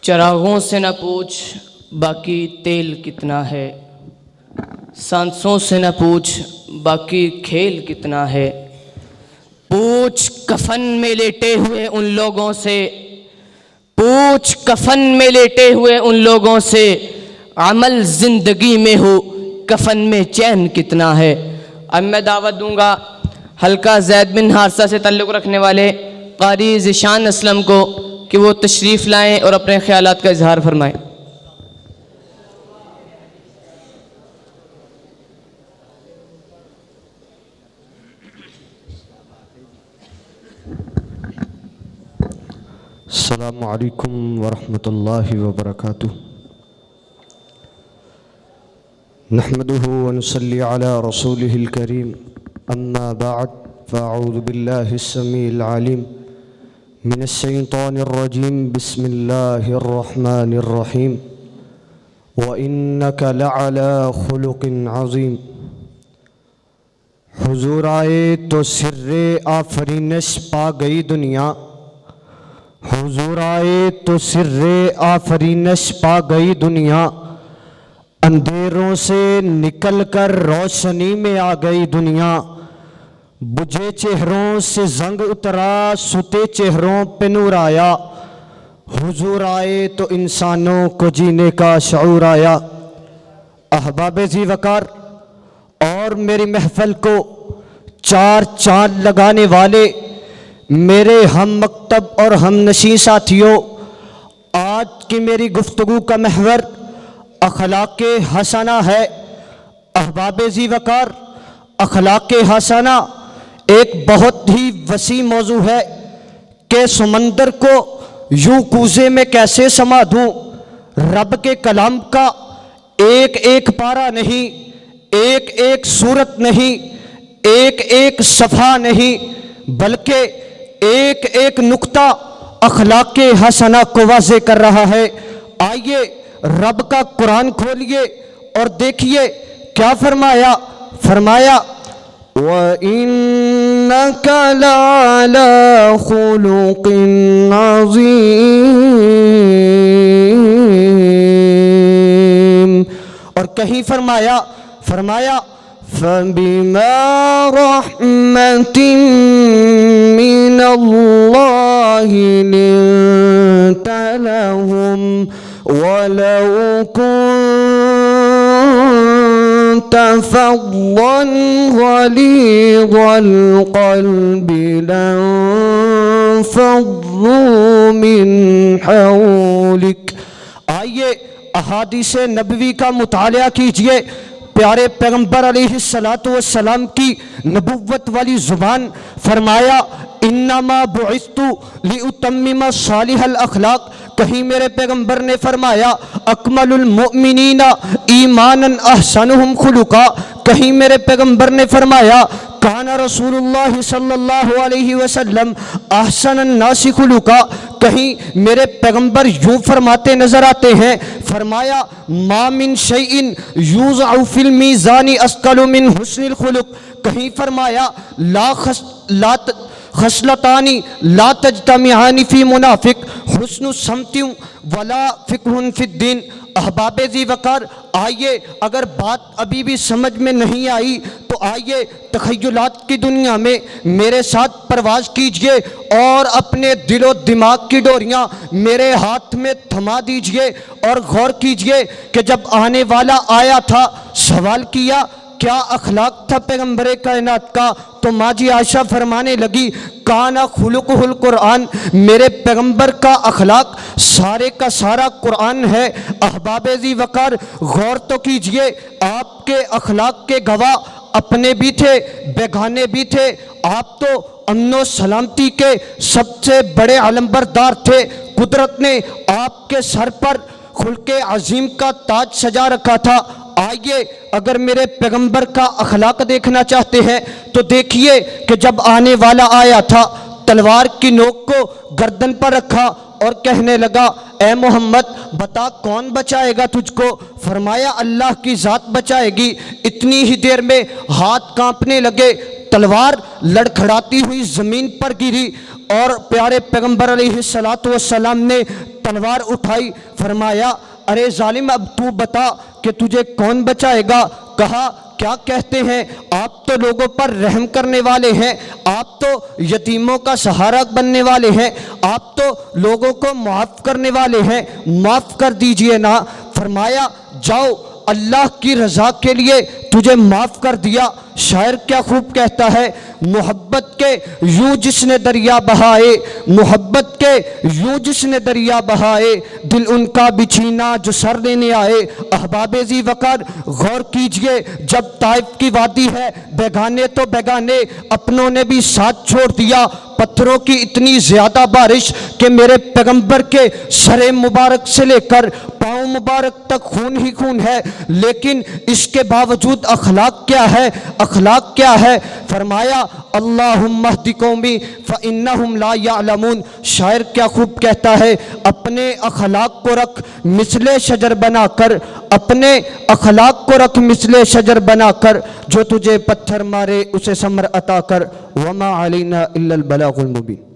چراغوں سے نہ پوچھ باقی تیل کتنا ہے، سانسوں سے نہ پوچھ باقی کھیل کتنا ہے، پوچھ کفن میں لیٹے ہوئے ان لوگوں سے، پوچھ کفن میں لیٹے ہوئے ان لوگوں سے، عمل زندگی میں ہو کفن میں چین کتنا ہے۔ اب میں دعوت دوں گا حلقہ زید بن حارثہ سے تعلق رکھنے والے قاری ذیشان اسلم کو کہ وہ تشریف لائیں اور اپنے خیالات کا اظہار فرمائیں۔ السلام علیکم ورحمۃ اللہ وبرکاتہ۔ نحمده ونصلي على رسوله الكريم، اما بعد فاعوذ باللہ السمیع العلیم من الشیطان الرجیم، بسم اللہ الرحمن الرحیم، وَإِنَّكَ لَعَلَى خُلُقٍ عَظِيمٍ۔ حضور آئے تو سر آفرینش پا گئی دنیا، حضور آئے تو سر آفرینش پا گئی دنیا، اندھیروں سے نکل کر روشنی میں آ گئی دنیا، بجھے چہروں سے زنگ اترا، ستے چہروں پہ نور آیا، حضور آئے تو انسانوں کو جینے کا شعور آیا۔ احباب ذی وقار اور میری محفل کو چار چاند لگانے والے میرے ہم مکتب اور ہم نشیں ساتھیوں، آج کی میری گفتگو کا محور اخلاق حسنہ ہے۔ احباب ذی وقار، اخلاق حسنہ ایک بہت ہی وسیع موضوع ہے کہ سمندر کو یوں کوزے میں کیسے سما دوں۔ رب کے کلام کا ایک ایک پارہ نہیں، ایک ایک سورت نہیں، ایک ایک صفحہ نہیں، بلکہ ایک ایک نقطہ اخلاق حسنہ کو واضح کر رہا ہے۔ آئیے رب کا قرآن کھولیے اور دیکھیے کیا فرمایا۔ فرمایا وَإِنَّكَ لَعَلَى خُلُقٍ عَظِيمٍ، اور کہیں فرمایا فَبِمَا رَحْمَةٍ مِّنَ اللَّهِ لِنتَ لَهُمْ وَلَوْ كُنتَ فَظًّا غَلِيظَ الْقَلْبِ لَانفَضُّوا مِنْ حَوْلِكَ۔ آئیے احادیث نبوی کا مطالعہ کیجئے۔ پیارے پیغمبر علیہ السلام کی نبوت والی زبان، فرمایا انما بعثت لأتمم صالح الاخلاق۔ کہیں میرے پیغمبر نے فرمایا اکمل المؤمنین ایمانا احسنہم خلقا۔ کہیں میرے پیغمبر نے فرمایا کان رسول اللہ صلی اللہ علیہ وسلم احسن الناس خلقا۔ کہیں میرے پیغمبر یوں فرماتے نظر آتے ہیں، فرمایا ما من شیء یوضع فی المیزان اثقل من حسن الخلق۔ کہیں فرمایا لا خصلتان لا تجتمعان فی منافق، حسن الصمت ولا فقہ فی الدین۔ احباب ذی وقار، آئیے اگر بات ابھی بھی سمجھ میں نہیں آئی تو آئیے تخیلات کی دنیا میں میرے ساتھ پرواز کیجئے اور اپنے دل و دماغ کی ڈوریاں میرے ہاتھ میں تھما دیجئے اور غور کیجئے کہ جب آنے والا آیا تھا، سوال کیا کیا اخلاق تھا پیغمبر کائنات کا، تو ماں جی عائشہ فرمانے لگی کانا خلقہ القرآن، میرے پیغمبر کا اخلاق سارے کا سارا قرآن ہے۔ احباب ذی وقار غور تو کیجئے، آپ کے اخلاق کے گواہ اپنے بھی تھے بیگانے بھی تھے، آپ تو امن و سلامتی کے سب سے بڑے علمبردار تھے۔ قدرت نے آپ کے سر پر خلق عظیم کا تاج سجا رکھا تھا۔ آئیے اگر میرے پیغمبر کا اخلاق دیکھنا چاہتے ہیں تو دیکھیے کہ جب آنے والا آیا تھا، تلوار کی نوک کو گردن پر رکھا اور کہنے لگا اے محمد بتا کون بچائے گا تجھ کو؟ فرمایا اللہ کی ذات بچائے گی۔ اتنی ہی دیر میں ہاتھ کانپنے لگے، تلوار لڑکھڑاتی ہوئی زمین پر گری اور پیارے پیغمبر علیہ الصلوۃ والسلام نے تلوار اٹھائی، فرمایا ارے ظالم اب تو بتا کہ تجھے کون بچائے گا؟ کہا کیا کہتے ہیں؟ آپ تو لوگوں پر رحم کرنے والے ہیں، آپ تو یتیموں کا سہارا بننے والے ہیں، آپ تو لوگوں کو معاف کرنے والے ہیں، معاف کر دیجئے نا۔ فرمایا جاؤ، اللہ کی رضا کے لیے تجھے معاف کر دیا۔ شاعر کیا خوب کہتا ہے، محبت کے یوں جس نے دریا بہائے، محبت کے یوں جس نے دریا بہائے، دل ان کا بچھینا جو سر لینے آئے۔ احباب ذی وقار غور کیجئے، جب طائف کی وادی ہے، بیگانے تو بیگانے، اپنوں نے بھی ساتھ چھوڑ دیا۔ پتھروں کی اتنی زیادہ بارش کہ میرے پیغمبر کے سر مبارک سے لے کر پاؤں مبارک تک خون ہی خون ہے، لیکن اس کے باوجود اخلاق کیا ہے؟ اخلاق کیا ہے؟ فرمایا اللہم اہد قومی فانہم لا یعلمون۔ شاعر کیا خوب کہتا ہے، اپنے اخلاق کو رکھ مثل شجر بنا کر، اپنے اخلاق کو رکھ مثل شجر بنا کر، جو تجھے پتھر مارے اسے ثمر عطا کر۔ وما علینا الا البلاغ المبین۔